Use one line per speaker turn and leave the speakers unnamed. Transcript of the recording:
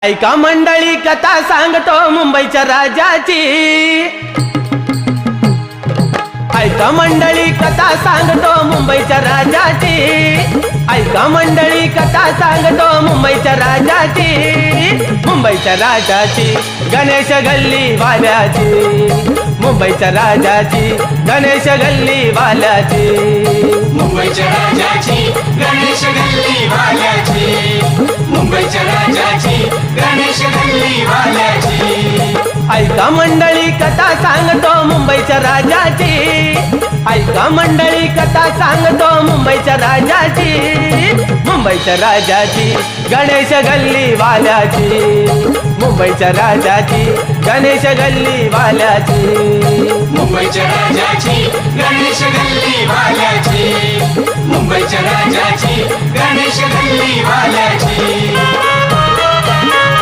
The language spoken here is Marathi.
ऐका मंडळी कथा सांगतो मुंबईच्या राजाची। ऐका मंडळी कथा सांगतो मुंबईच्या राजाची। ऐका मंडळी कथा सांगतो मुंबईच्या राजाची। मुंबईच्या राजाची गणेश गल्ली वाल्याची। मुंबईच्या राजाची गणेश गल्ली वाल्याची।
मुंबईच्या राजाची गणेश गल्ली वाल्याची। मुंबईच्या राजाची गणेश गल्ली वाल्याची।
ऐका मंडळी कथा सांगतो मुंबईच्या राजाची। ऐका मंडळी कथा सांगतो मुंबईच्या राजाची। मुंबईच्या राजाची गणेश गल्ली वाल्याची। मुंबईच्या राजाची गणेश गल्ली वाल्याची।
मुंबईच्या राजाची गणेश गल्ली वाल्याची। मुंबईच्या राजाची गणेश गल्ली वाल्याची।